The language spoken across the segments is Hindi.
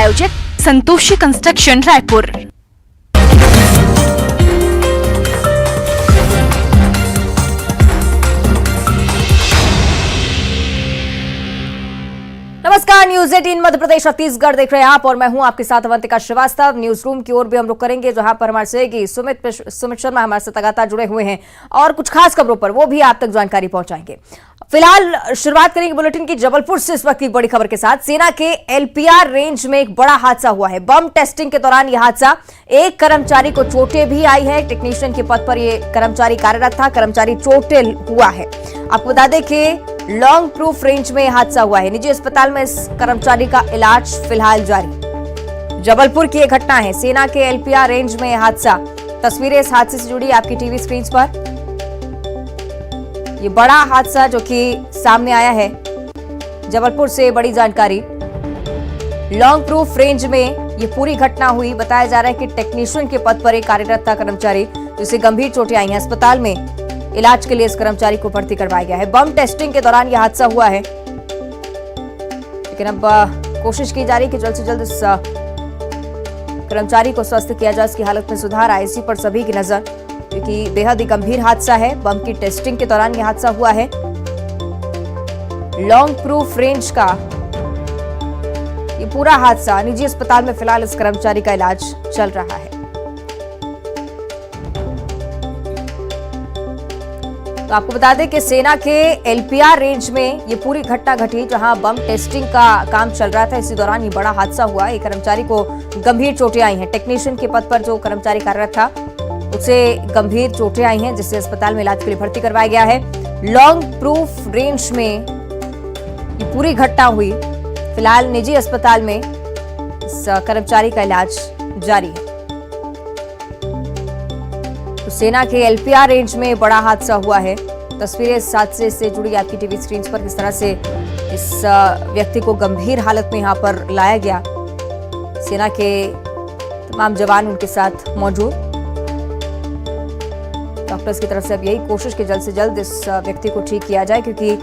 प्रायोजक संतोषी कंस्ट्रक्शन रायपुर। नमस्कार, न्यूज 18 मध्य प्रदेश छत्तीसगढ़ देख रहे हैं आप और मैं हूं आपके साथ अवंतिका श्रीवास्तव। न्यूज रूम की ओर भी हम रुक करेंगे, जहां पर हमारे सहयोगी सुमित शर्मा हमारे साथ लगातार जुड़े हुए हैं और कुछ खास खबरों पर वो भी आप तक जानकारी पहुंचाएंगे। फिलहाल शुरुआत करेंगे बुलेटिन की जबलपुर से इस वक्त की बड़ी खबर के साथ। सेना के एलपीआर रेंज में एक बड़ा हादसा हुआ है। बम टेस्टिंग के दौरान यह हादसा, एक कर्मचारी को चोटें भी आई है। टेक्नीशियन के पद पर यह कर्मचारी कार्यरत था, कर्मचारी चोटिल हुआ है। आपको बता दें कि लॉन्ग प्रूफ रेंज में हादसा हुआ है। निजी अस्पताल में इस कर्मचारी का इलाज फिलहाल जारी। जबलपुर की एक घटना है, सेना के एलपीआर रेंज में हादसा। तस्वीरें इस हादसे से जुड़ी आपकी टीवी स्क्रीन पर। ये बड़ा हादसा जो कि सामने आया है जबलपुर से, बड़ी जानकारी। लॉन्ग प्रूफ रेंज में ये पूरी घटना हुई। बताया जा रहा है कि टेक्नीशियन के पद पर एक कार्यरत था कर्मचारी, जिसे गंभीर चोटें आई हैं। अस्पताल में इलाज के लिए इस कर्मचारी को भर्ती करवाया गया है। बम टेस्टिंग के दौरान यह हादसा हुआ है, लेकिन अब कोशिश की जा रही है कि जल्द से जल्द इस कर्मचारी को स्वस्थ किया जाए, इसकी हालत में सुधार आए। इसी पर सभी की नजर, क्योंकि बेहद ही गंभीर हादसा है। बम की टेस्टिंग के दौरान यह हादसा हुआ है। लॉन्ग प्रूफ रेंज का ये पूरा हादसा। निजी अस्पताल में फिलहाल इस कर्मचारी का इलाज चल रहा है। तो आपको बता दें कि सेना के एलपीआर रेंज में ये पूरी घटना घटी, जहां बम टेस्टिंग का काम चल रहा था। इसी दौरान ये बड़ा हादसा हुआ। एक कर्मचारी को गंभीर चोटें आई हैं। टेक्नीशियन के पद पर जो कर्मचारी कार्यरत था, उसे गंभीर चोटें आई हैं, जिससे अस्पताल में इलाज के लिए भर्ती करवाया गया है। लॉन्ग प्रूफ रेंज में ये पूरी घटना हुई। फिलहाल निजी अस्पताल में इस कर्मचारी का इलाज जारी है। तो सेना के एलपीआर रेंज में बड़ा हादसा हुआ है। तस्वीरें इस हादसे से जुड़ी आपकी टीवी स्क्रीन पर, किस तरह से इस व्यक्ति को गंभीर हालत में यहां पर लाया गया। सेना के तमाम जवान उनके साथ मौजूद। डॉक्टर्स की तरफ से अब यही कोशिश कि जल्द से जल्द इस व्यक्ति को ठीक किया जाए, क्योंकि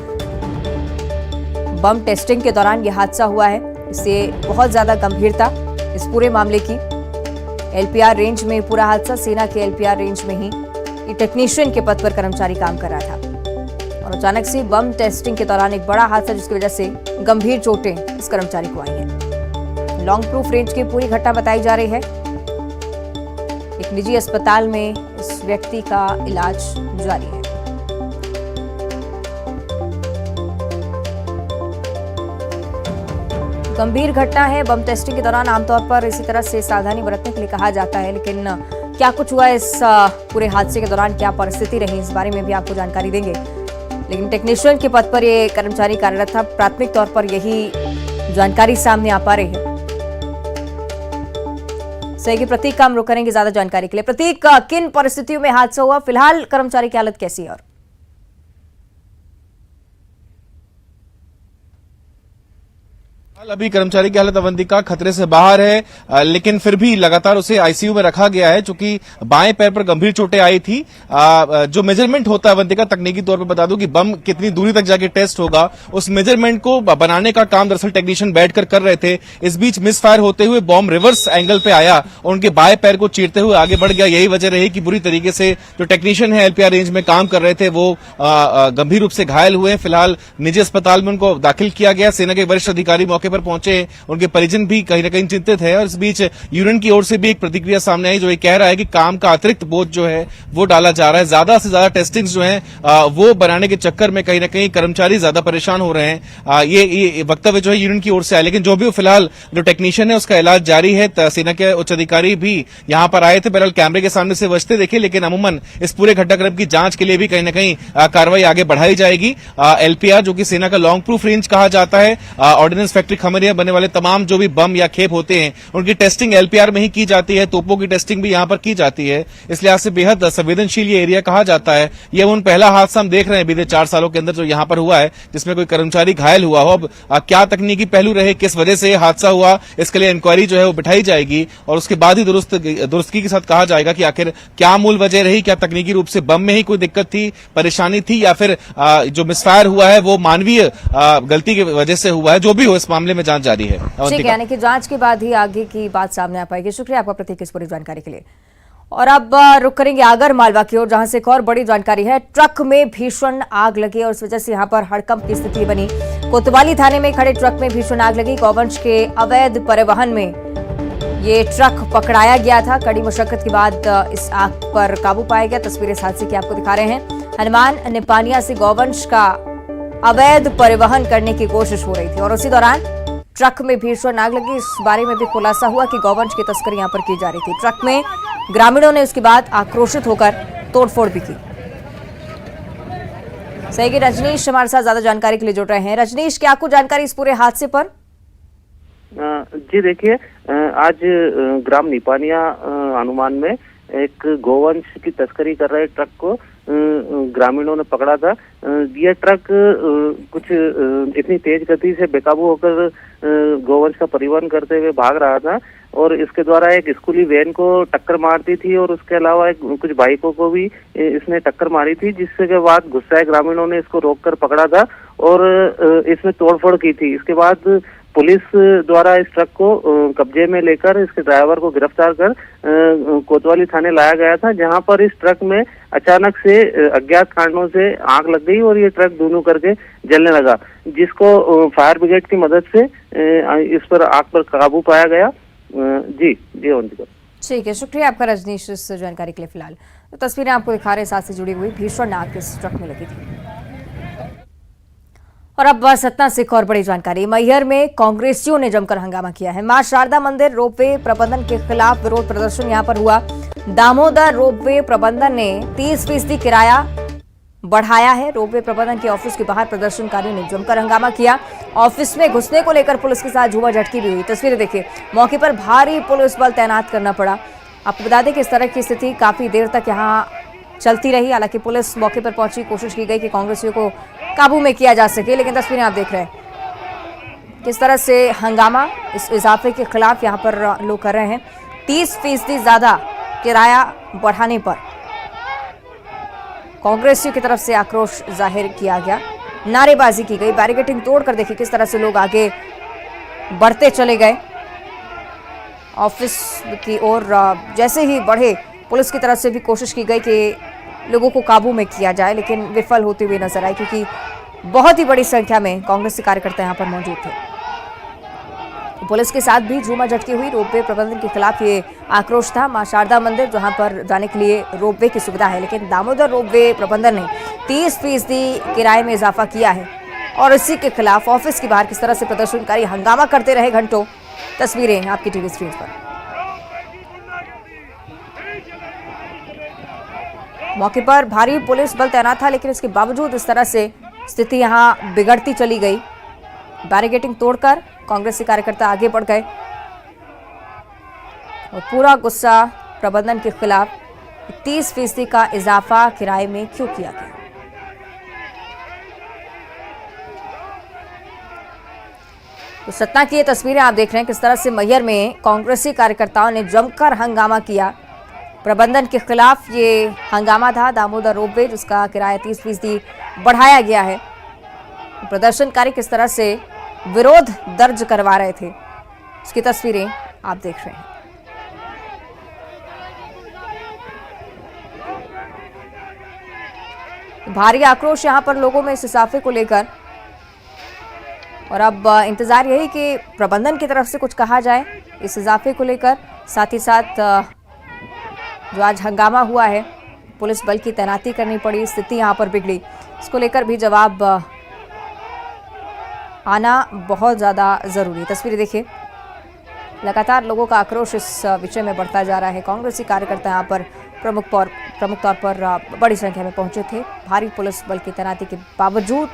बम टेस्टिंग के दौरान यह हादसा हुआ है। इससे बहुत ज्यादा गंभीरता इस पूरे मामले की। एलपीआर रेंज में पूरा हादसा, सेना के एलपीआर रेंज में ही ये टेक्नीशियन के पद पर कर्मचारी काम कर रहा था और अचानक से बम टेस्टिंग के दौरान एक बड़ा हादसा, जिसकी वजह से गंभीर चोटें इस कर्मचारी को आई हैं। लॉन्ग प्रूफ रेंज की पूरी घटना बताई जा रही है। एक निजी अस्पताल में इस व्यक्ति का इलाज जारी है। गंभीर घटना है। बम टेस्टिंग के दौरान आमतौर पर इसी तरह से सावधानी बरतने के लिए कहा जाता है, लेकिन क्या कुछ हुआ इस पूरे हादसे के दौरान, क्या परिस्थिति रही, इस बारे में भी आपको जानकारी देंगे। लेकिन टेक्नीशियन के पद पर ये कर्मचारी कार्यरत था। प्राथमिक तौर पर यही जानकारी सामने आ पा रही है। सही की प्रतीक का हम रुक करेंगे ज्यादा जानकारी के लिए। प्रतीक, किन परिस्थितियों में हादसा हुआ, फिलहाल कर्मचारी की हालत कैसी है? और अभी कर्मचारी की हालत अवंतिका खतरे से बाहर है, लेकिन फिर भी लगातार उसे आईसीयू में रखा गया है, चूंकि बाएं पैर पर गंभीर चोटें आई थी। जो मेजरमेंट होता है अवंतिका, तकनीकी तौर पर बता दूं कि बम कितनी दूरी तक जाके टेस्ट होगा, उस मेजरमेंट को बनाने का काम दरअसल टेक्नीशियन बैठकर कर रहे थे। इस बीच मिस फायर होते हुए बॉम्ब रिवर्स एंगल पे आया और उनके बाएं पैर को चीरते हुए आगे बढ़ गया। यही वजह रही कि बुरी तरीके से जो टेक्नीशियन है एलपीआर रेंज में काम कर रहे थे, वो गंभीर रूप से घायल हुए। फिलहाल निजी अस्पताल में उनको दाखिल किया गया। सेना के वरिष्ठ अधिकारी मौके पर पहुंचे, उनके परिजन भी कहीं न कहीं चिंतित है। और इस बीच यूनियन की ओर से भी एक प्रतिक्रिया सामने आई, जो ये कह रहा है कि काम का अतिरिक्त बोझ जो है वो डाला जा रहा है। ज्यादा से ज्यादा टेस्टिंग्स जो है वो बनाने के चक्कर में कहीं न कहीं कर्मचारी ज्यादा परेशान हो रहे हैं। ये वक्तव्य जो है यूनियन की ओर से आया। लेकिन जो भी हो, फिलहाल जो टेक्नीशियन है उसका इलाज जारी है। सेना के उच्च अधिकारी भी यहां पर आए थे, बहरहाल कैमरे के सामने से बचते देखे, लेकिन अमूमन इस पूरे घटनाक्रम की जांच के लिए भी कहीं न कहीं कार्रवाई आगे बढ़ाई जाएगी। एलपीआर, जो कि सेना का लॉन्ग प्रूफ रेंज कहा जाता है, ऑर्डिनेंस फैक्ट्री खमरिया बनने वाले तमाम जो भी बम या खेप होते हैं, उनकी टेस्टिंग एलपीआर में ही की जाती है। तोपों की टेस्टिंग भी यहां पर की जाती है। इस लिहाज से बेहद संवेदनशील ये एरिया कहा जाता है। यह उन पहला हादसा हम देख रहे हैं बीते 4 सालों के अंदर जो यहां पर हुआ है, जिसमें कोई कर्मचारी घायल हुआ हो। अब क्या तकनीकी पहलू रहे, किस वजह से हादसा हुआ, इसके लिए इंक्वायरी जो है वो बिठाई जाएगी और उसके बाद ही दुरुस्तगी के साथ कहा जाएगा कि आखिर क्या मूल वजह रही। क्या तकनीकी रूप से बम में ही कोई दिक्कत थी, परेशानी थी, या फिर जो मिसफायर हुआ है वो मानवीय गलती की वजह से हुआ है। जो भी हो, इस मामले मामले में जांच जारी है। ठीक है, अवंतिका। यानी कि जांच के बाद ही आगे की बात सामने आ पाएगी। शुक्रिया आपका प्रतीक इस पूरी जानकारी के लिए। और अब रुक करेंगे आगर मालवा की ओर, जहां से एक और बड़ी जानकारी है। ट्रक में भीषण आग लगी और इस वजह से यहां पर हड़कंप की स्थिति बनी। कोतवाली थाने में खड़े ट्रक में भीषण आग लगी। गौवंश के अवैध परिवहन में ये ट्रक पकड़ाया गया था। कड़ी मुशक्कत के बाद इस आग पर काबू पाया गया। तस्वीरें इस हादसे की आपको दिखा रहे हैं। हनुमान निपानिया से गौवंश का अवैध परिवहन करने की कोशिश हो रही थी और उसी दौरान ट्रक में भीषण आग लगी। इस बारे में भी खुलासा हुआ कि गौवंश की तस्करी यहां पर की जा रही थी। ट्रक में ग्रामीणों ने उसके बाद आक्रोशित होकर तोड़फोड़ भी की। सहयोगी रजनीश हमारे साथ ज्यादा जानकारी के लिए जुड़ रहे हैं। रजनीश, क्या कुछ जानकारी इस पूरे हादसे पर? जी देखिए, आज ग्राम निपानिया हनुमान में एक गोवंश की तस्करी कर रहे ट्रक को ग्रामीणों ने पकड़ा था। यह ट्रक कुछ इतनी तेज गति से बेकाबू होकर गोवंश का परिवहन करते हुए भाग रहा था और इसके द्वारा एक स्कूली वैन को टक्कर मारती थी और उसके अलावा कुछ बाइकों को भी इसने टक्कर मारी थी, जिससे के बाद गुस्साए ग्रामीणों ने इसको रोककर पकड़ा था और इसमें तोड़फोड़ की थी। इसके बाद पुलिस द्वारा इस ट्रक को कब्जे में लेकर इसके ड्राइवर को गिरफ्तार कर कोतवाली थाने लाया गया था, जहां पर इस ट्रक में अचानक से अज्ञात कारणों से आग लग गई और ये ट्रक दोनों करके जलने लगा, जिसको फायर ब्रिगेड की मदद से इस पर आग पर काबू पाया गया। जी अवंतिका। ठीक है, शुक्रिया आपका रजनीश इस जानकारी के लिए। फिलहाल तो तस्वीरें आपको दिखा रहे हैं, साथ से जुड़ी हुई भीषण आग इस ट्रक में लगी थी। और अब सतना से एक और बड़ी जानकारी। मैहर में कांग्रेसियों ने जमकर हंगामा किया है। मां शारदा मंदिर रोपवे प्रबंधन के खिलाफ विरोध प्रदर्शन यहां पर हुआ। दामोदर रोपवे प्रबंधन ने 30% किराया बढ़ाया है। रोपवे प्रबंधन के ऑफिस के बाहर प्रदर्शनकारियों ने जमकर हंगामा किया। ऑफिस में घुसने को लेकर पुलिस के साथ झूमा झटकी भी हुई। तस्वीरें देखिए, मौके पर भारी पुलिस बल तैनात करना पड़ा। आपको बता दें कि इस तरह की स्थिति काफी देर तक यहाँ चलती रही। हालांकि पुलिस मौके पर पहुंची, कोशिश की गई कि कांग्रेसियों को काबू में किया जा सके, लेकिन तस्वीरें आप देख रहे हैं किस तरह से हंगामा इस इजाफे के खिलाफ यहाँ पर लोग कर रहे हैं। 30% ज्यादा किराया बढ़ाने पर कांग्रेसियों की तरफ से आक्रोश जाहिर किया गया, नारेबाजी की गई, बैरिकेडिंग तोड़कर देखिए किस तरह से लोग आगे बढ़ते चले गए ऑफिस की ओर। जैसे ही बढ़े, पुलिस की तरफ से भी कोशिश की गई कि लोगों को काबू में किया जाए, लेकिन विफल होते हुए नजर आए, क्योंकि बहुत ही बड़ी संख्या में कांग्रेस के कार्यकर्ता यहां पर मौजूद थे। पुलिस के साथ भी झूमा झटकी हुई। रोपवे प्रबंधन के खिलाफ ये आक्रोश था। मां शारदा मंदिर जहां पर जाने के लिए रोपवे की सुविधा है, लेकिन दामोदर रोपवे प्रबंधन ने 30% किराए में इजाफा किया है और इसी के खिलाफ ऑफिस के बाहर किस तरह से प्रदर्शनकारी हंगामा करते रहे घंटों। तस्वीरें आपकी टीवी स्क्रीन पर। मौके पर भारी पुलिस बल तैनात था, लेकिन इसके बावजूद इस तरह से स्थिति यहां बिगड़ती चली गई। बैरिकेडिंग तोड़कर कांग्रेसी कार्यकर्ता आगे बढ़ गए और पूरा गुस्सा प्रबंधन के खिलाफ 30% का इजाफा किराए में क्यों किया गया। तो सतना की ये तस्वीरें आप देख रहे हैं किस तरह से मैहर में कांग्रेसी कार्यकर्ताओं ने जमकर हंगामा किया। प्रबंधन के खिलाफ ये हंगामा था। दामोदर रोपवे जिसका किराया 30% बढ़ाया गया है। प्रदर्शनकारी किस तरह से विरोध दर्ज करवा रहे थे, इसकी तस्वीरें आप देख रहे हैं। भारी आक्रोश यहां पर लोगों में इस इजाफे को लेकर, और अब इंतजार यही कि प्रबंधन की तरफ से कुछ कहा जाए इस इजाफे को लेकर। साथ ही साथ जो आज हंगामा हुआ है, पुलिस बल की तैनाती करनी पड़ी, स्थिति यहां पर बिगड़ी, इसको लेकर भी जवाब आना बहुत ज़्यादा ज़रूरी है। तस्वीरें देखिए, लगातार लोगों का आक्रोश इस विषय में बढ़ता जा रहा है। कांग्रेसी कार्यकर्ता यहाँ पर प्रमुख तौर पर बड़ी संख्या में पहुंचे थे। भारी पुलिस बल की तैनाती के बावजूद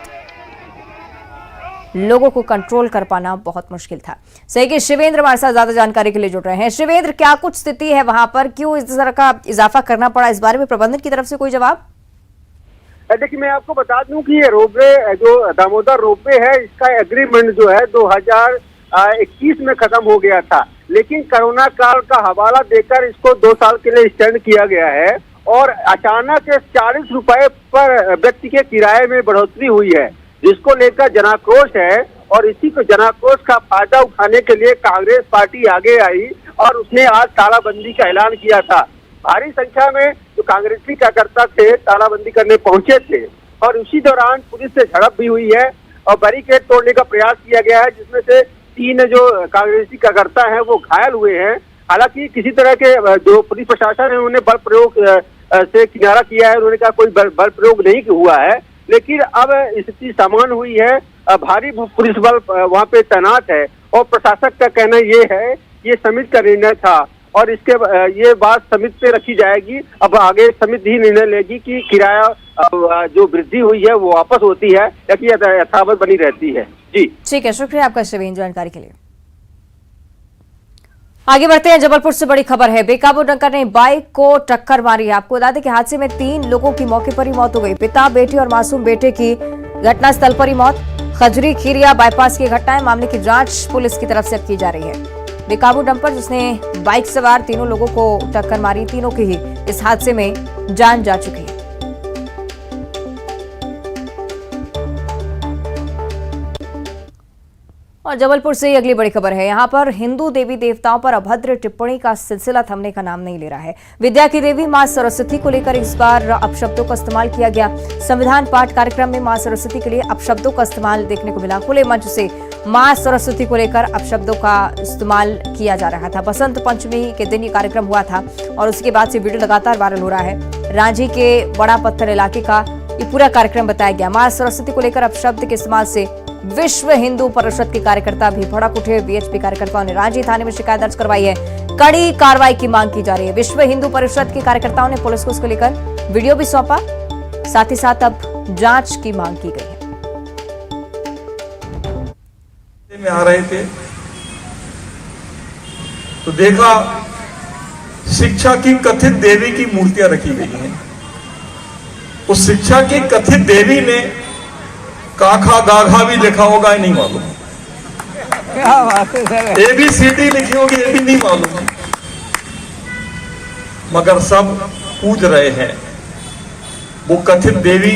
लोगों को कंट्रोल कर पाना बहुत मुश्किल था। सहयोगी शिवेंद्र हमारे साथ ज्यादा जानकारी के लिए जुड़ रहे हैं। शिवेंद्र, क्या कुछ स्थिति है वहां पर, क्यों इस तरह का इजाफा करना पड़ा, इस बारे में प्रबंधन की तरफ से कोई जवाब? देखिए, मैं आपको बता दूं कि ये रोपवे जो दामोदर रोपवे है, इसका एग्रीमेंट जो है 2021 में खत्म हो गया था, लेकिन कोरोना काल का हवाला देकर इसको 2 साल के लिए एक्सटेंड किया गया है और अचानक 40 रुपए पर व्यक्ति के किराए में बढ़ोतरी हुई है, जिसको लेकर जनाक्रोश है और इसी को जनाक्रोश का फायदा उठाने के लिए कांग्रेस पार्टी आगे आई और उसने आज तालाबंदी का ऐलान किया था। भारी संख्या में जो कांग्रेसी कार्यकर्ता थे तालाबंदी करने पहुंचे थे और उसी दौरान पुलिस से झड़प भी हुई है और बैरिकेड तोड़ने का प्रयास किया गया है, जिसमें से 3 जो कांग्रेसी कार्यकर्ता हैं वो घायल हुए हैं। हालांकि किसी तरह के जो पुलिस प्रशासन है उन्होंने बल प्रयोग से किनारा किया है, उन्होंने कहा कोई बल प्रयोग नहीं हुआ है, लेकिन अब स्थिति सामान्य हुई है। भारी पुलिस बल वहाँ पे तैनात है और प्रशासक का कहना ये है ये समिति का निर्णय था और इसके ये बात समिति पे रखी जाएगी। अब आगे समिति ही निर्णय लेगी कि किराया जो वृद्धि हुई है वो वापस होती है या कि यथावत बनी रहती है। जी ठीक है, शुक्रिया आपका शबीन जानकारी के लिए। आगे बढ़ते हैं, जबलपुर से बड़ी खबर है। बेकाबू डंकर ने बाइक को टक्कर मारी। आपको बता दें कि हादसे में 3 लोगों की मौके पर ही मौत हो गई। पिता, बेटी और मासूम बेटे की घटनास्थल पर ही मौत। खजरी खीरिया बाईपास की घटना है। मामले की जांच पुलिस की तरफ से की जा रही है। बेकाबू डंपर जिसने बाइक सवार 3 लोगों को टक्कर मारी, तीनों की ही इस हादसे में जान जा चुकी है। और जबलपुर से अगली बड़ी खबर है। यहाँ पर हिंदू देवी देवताओं पर अभद्र टिप्पणी का सिलसिला थमने का नाम नहीं ले रहा है। विद्या की देवी मां सरस्वती को लेकर इस बार अपशब्दों का इस्तेमाल किया गया। संविधान पाठ कार्यक्रम में मां सरस्वती के लिए अपशब्दों का इस्तेमाल देखने को मिला। खुले मंच से मां सरस्वती को लेकर अपशब्दों का इस्तेमाल किया जा रहा था। बसंत पंचमी के दिन ये कार्यक्रम हुआ था और उसके बाद से वीडियो लगातार वायरल हो रहा है। रांची के बड़ा पत्थर इलाके का ये पूरा कार्यक्रम बताया गया। मां सरस्वती को लेकर अपशब्द के इस्तेमाल से विश्व हिंदू परिषद के कार्यकर्ता भी भड़क उठे। बीएचपी कार्यकर्ताओं ने रांची थाने में शिकायत दर्ज करवाई है। कड़ी कार्रवाई की मांग की जा रही है। विश्व हिंदू परिषद के कार्यकर्ताओं ने पुलिस को इसको लेकर वीडियो भी सौंपा। साथ ही साथ अब जांच की मांग की गई है। में आ रहे थे तो देखा शिक्षा की कथित देवी की मूर्तियां रखी गई हैं। उस शिक्षा की कथित देवी ने काखा गाघा भी लिखा होगा, नहीं मालूम। क्या बात है सर। ABCD लिखी होगी, ये भी नहीं मालूम। मगर सब पूज रहे हैं वो कथित देवी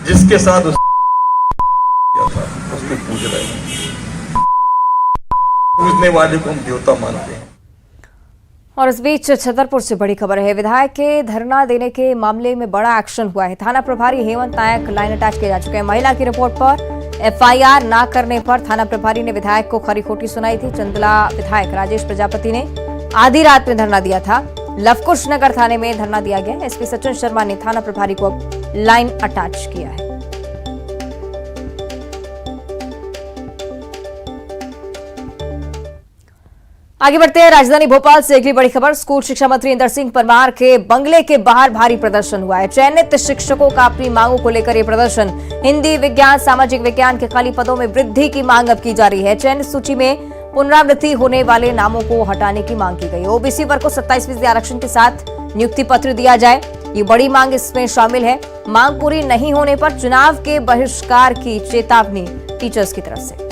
जिसके साथ उसको पूज रहे हैं। पूजने वाले को हम देवता मानते हैं। और इस बीच छतरपुर से बड़ी खबर है। विधायक के धरना देने के मामले में बड़ा एक्शन हुआ है। थाना प्रभारी हेमंत नायक लाइन अटैच किए जा चुके हैं। महिला की रिपोर्ट पर FIR न करने पर थाना प्रभारी ने विधायक को खरी खोटी सुनाई थी। चंदला विधायक राजेश प्रजापति ने आधी रात में धरना दिया था। लवकुश नगर थाने में धरना दिया गया। SP सचिन शर्मा ने थाना प्रभारी को लाइन अटैच किया है। आगे बढ़ते हैं, राजधानी भोपाल से अगली बड़ी खबर। स्कूल शिक्षा मंत्री इंदर सिंह परमार के बंगले के बाहर भारी प्रदर्शन हुआ है। चयनित शिक्षकों का अपनी मांगों को लेकर यह प्रदर्शन। हिंदी, विज्ञान, सामाजिक विज्ञान के खाली पदों में वृद्धि की मांग अब की जा रही है। चयनित सूची में पुनरावृत्ति होने वाले नामों को हटाने की मांग की गई। OBC वर्ग को 27% आरक्षण के साथ नियुक्ति पत्र दिया जाए, ये बड़ी मांग इसमें शामिल है। मांग पूरी नहीं होने पर चुनाव के बहिष्कार की चेतावनी टीचर्स की तरफ से।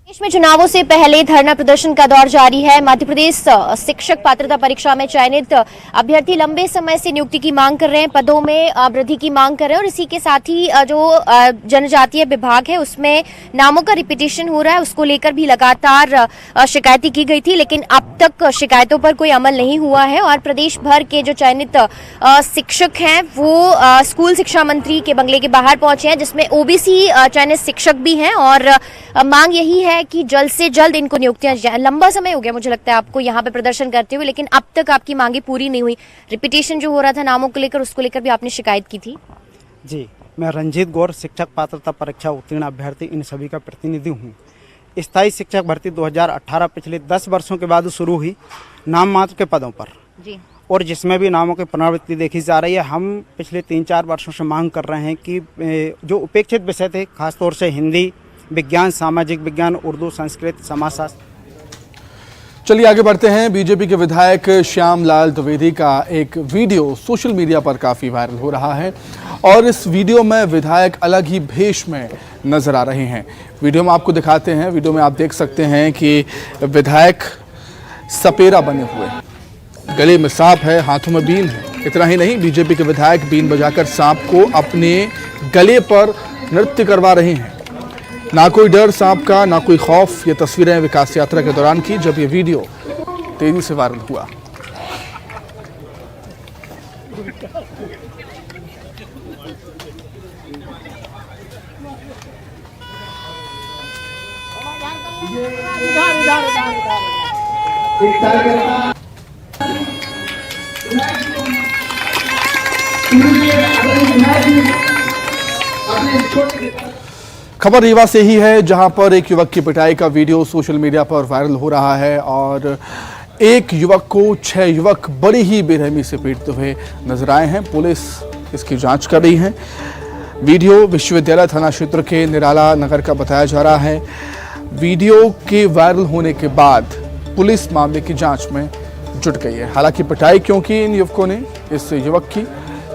देश में चुनावों से पहले धरना प्रदर्शन का दौर जारी है। मध्य प्रदेश शिक्षक पात्रता परीक्षा में चयनित अभ्यर्थी लंबे समय से नियुक्ति की मांग कर रहे हैं, पदों में वृद्धि की मांग कर रहे हैं और इसी के साथ ही जो जनजातीय विभाग है उसमें नामों का रिपीटिशन हो रहा है, उसको लेकर भी लगातार शिकायतें की गई थी, लेकिन अब तक शिकायतों पर कोई अमल नहीं हुआ है। और प्रदेश भर के जो चयनित शिक्षक हैं वो स्कूल शिक्षा मंत्री के बंगले के बाहर पहुंचे हैं, जिसमें OBC चयनित शिक्षक भी हैं और मांग यही है कि जल्द से जल्द इनको नियुक्तियां जाए। लंबा समय हो गया मुझे लगता है आपको यहाँ पे प्रदर्शन करते हुए, लेकिन अब तक आपकी मांगे पूरी नहीं हुई। रिपीटेशन जो हो रहा था नामों को लेकर, उसको लेकर भी आपने शिकायत की थी। जी, मैं रंजीत गौर, शिक्षक पात्रता परीक्षा उत्तीर्ण अभ्यर्थी, इन सभी का प्रतिनिधि हूँ। स्थायी शिक्षक भर्ती 2018 पिछले 10 वर्षों के बाद शुरू हुई, नाम मात्र के पदों पर जी, और जिसमें भी नामों की पुनरावृत्ति देखी जा रही है। हम पिछले 3-4 वर्षों से मांग कर रहे हैं कि जो उपेक्षित विषय थे, खासतौर से हिंदी, विज्ञान, सामाजिक विज्ञान, उर्दू, संस्कृत, समाजशास्त्र। चलिए आगे बढ़ते हैं। बीजेपी के विधायक श्यामलाल द्विवेदी का एक वीडियो सोशल मीडिया पर काफ़ी वायरल हो रहा है और इस वीडियो में विधायक अलग ही भेष में नजर आ रहे हैं। वीडियो में आपको दिखाते हैं। वीडियो में आप देख सकते हैं कि विधायक सपेरा बने हुए हैं, गले में सांप है, हाथों में बीन है। इतना ही नहीं, बीजेपी के विधायक बीन बजाकर सांप को अपने गले पर नृत्य करवा रही हैं। ना कोई डर सांप का, ना कोई खौफ। ये तस्वीरें विकास यात्रा के दौरान की, जब ये वीडियो तेजी से वायरल हुआ। खबर रीवा से ही है, जहां पर एक युवक की पिटाई का वीडियो सोशल मीडिया पर वायरल हो रहा है और एक युवक को 6 युवक बड़ी ही बेरहमी से पीटते हुए नजर आए हैं। पुलिस इसकी जांच कर रही है। वीडियो विश्वविद्यालय थाना क्षेत्र के निराला नगर का बताया जा रहा है। वीडियो के वायरल होने के बाद पुलिस मामले की जांच में जुट गई है। हालांकि पिटाई क्यों की इन युवकों ने इस युवक की,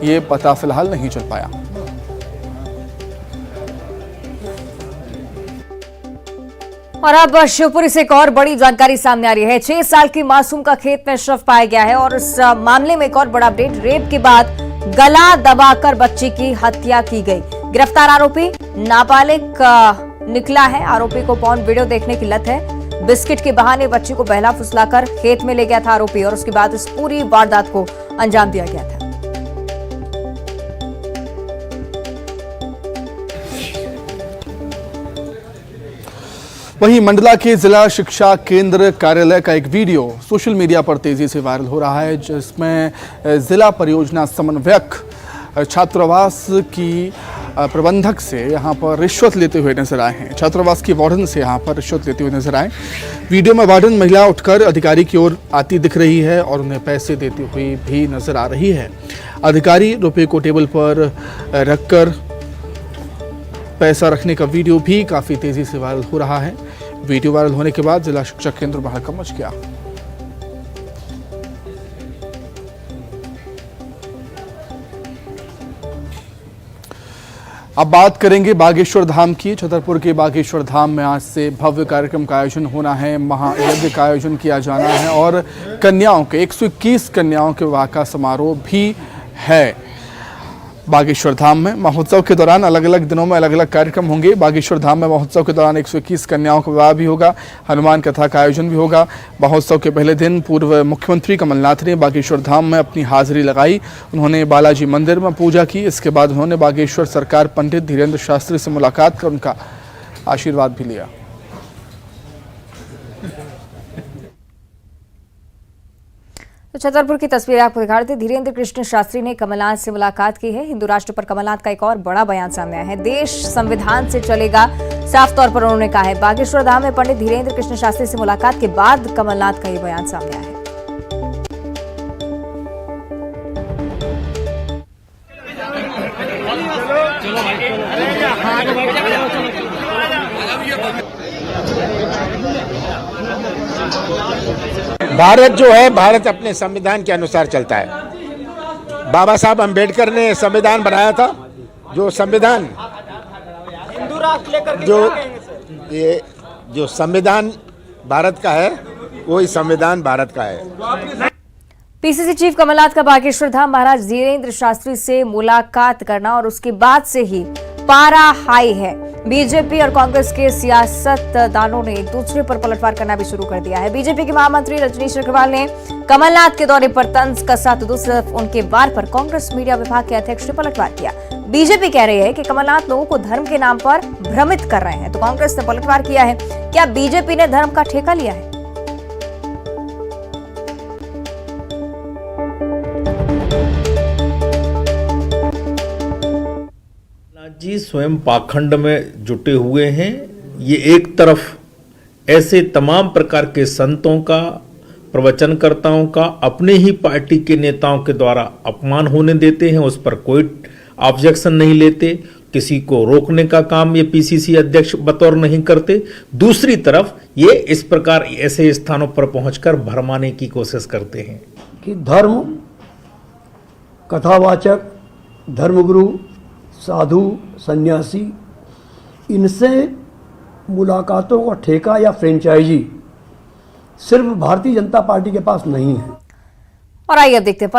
ये पता फिलहाल नहीं चल पाया। और अब शिवपुरी से एक और बड़ी जानकारी सामने आ रही है। 6 साल की मासूम का खेत में शव पाया गया है और इस मामले में एक और बड़ा अपडेट। रेप के बाद गला दबाकर बच्ची की हत्या की गई। गिरफ्तार आरोपी नाबालिग निकला है। आरोपी को पॉर्न वीडियो देखने की लत है। बिस्किट के बहाने बच्ची को बहला फुसलाकर खेत में ले गया था आरोपी और उसके बाद इस पूरी वारदात को अंजाम दिया गया था। वहीं मंडला के जिला शिक्षा केंद्र कार्यालय का एक वीडियो सोशल मीडिया पर तेजी से वायरल हो रहा है, जिसमें जिला परियोजना समन्वयक छात्रावास की प्रबंधक से यहां पर रिश्वत लेते हुए नजर आए हैं। छात्रावास की वार्डन से यहां पर रिश्वत लेते हुए नजर आए। वीडियो में वार्डन महिला उठकर अधिकारी की ओर आती दिख रही है और उन्हें पैसे देती हुई भी नजर आ रही है। अधिकारी रुपए को टेबल पर रखकर पैसा रखने का वीडियो भी काफी तेजी से वायरल हो रहा है। वीडियो वायरल होने के बाद जिला शिक्षा केंद्र में हड़कंप मच गया। अब बात करेंगे बागेश्वर धाम की। छतरपुर के बागेश्वर धाम में आज से भव्य कार्यक्रम का आयोजन होना है। महायज्ञ का आयोजन किया जाना है और कन्याओं के 121 कन्याओं के विवाह का समारोह भी है। बागेश्वर धाम में महोत्सव के दौरान अलग अलग दिनों में अलग अलग कार्यक्रम होंगे। बागेश्वर धाम में महोत्सव के दौरान 121 कन्याओं का विवाह भी होगा। हनुमान कथा का आयोजन भी होगा। महोत्सव के पहले दिन पूर्व मुख्यमंत्री कमलनाथ ने बागेश्वर धाम में अपनी हाजिरी लगाई। उन्होंने बालाजी मंदिर में पूजा की। इसके बाद उन्होंने बागेश्वर सरकार पंडित धीरेन्द्र शास्त्री से मुलाकात कर उनका आशीर्वाद भी लिया। तो छतरपुर की तस्वीर आपको दिखा रहे थे। धीरेन्द्र कृष्ण शास्त्री ने कमलनाथ से मुलाकात की है। हिंदू राष्ट्र पर कमलनाथ का एक और बड़ा बयान सामने आया है। देश संविधान से चलेगा, साफ तौर पर उन्होंने कहा है। बागेश्वर धाम में पंडित धीरेन्द्र कृष्ण शास्त्री से मुलाकात के बाद कमलनाथ का ये बयान सामने आया है। भारत जो है, भारत अपने संविधान के अनुसार चलता है। बाबा साहब अम्बेडकर ने संविधान बनाया था। जो संविधान जो संविधान भारत का है, वही संविधान भारत का है। पीसीसी चीफ कमलनाथ का बागेश्वर धाम महाराज धीरेन्द्र शास्त्री से मुलाकात करना और उसके बाद से ही पारा हाई है। बीजेपी और कांग्रेस के सियासतदानों ने एक दूसरे पर पलटवार करना भी शुरू कर दिया है। बीजेपी के महामंत्री रजनीश अग्रवाल ने कमलनाथ के दौरे पर तंज कसा तो दूसरी तरफ उनके वार पर कांग्रेस मीडिया विभाग के अध्यक्ष ने पलटवार किया। बीजेपी कह रही है कि कमलनाथ लोगों को धर्म के नाम पर भ्रमित कर रहे हैं, तो कांग्रेस ने पलटवार किया है। क्या बीजेपी ने धर्म का ठेका लिया है? जी स्वयं पाखंड में जुटे हुए हैं। ये एक तरफ ऐसे तमाम प्रकार के संतों का, प्रवचनकर्ताओं का अपने ही पार्टी के नेताओं के द्वारा अपमान होने देते हैं, उस पर कोई ऑब्जेक्शन नहीं लेते, किसी को रोकने का काम ये पीसीसी अध्यक्ष बतौर नहीं करते। दूसरी तरफ ये इस प्रकार ऐसे स्थानों पर पहुंचकर भरमाने की कोशिश करते हैं कि धर्म, कथावाचक, धर्मगुरु, साधु, सन्यासी, इनसे मुलाकातों का ठेका या फ्रेंचाइजी सिर्फ भारतीय जनता पार्टी के पास नहीं है। और आइए अब देखते हैं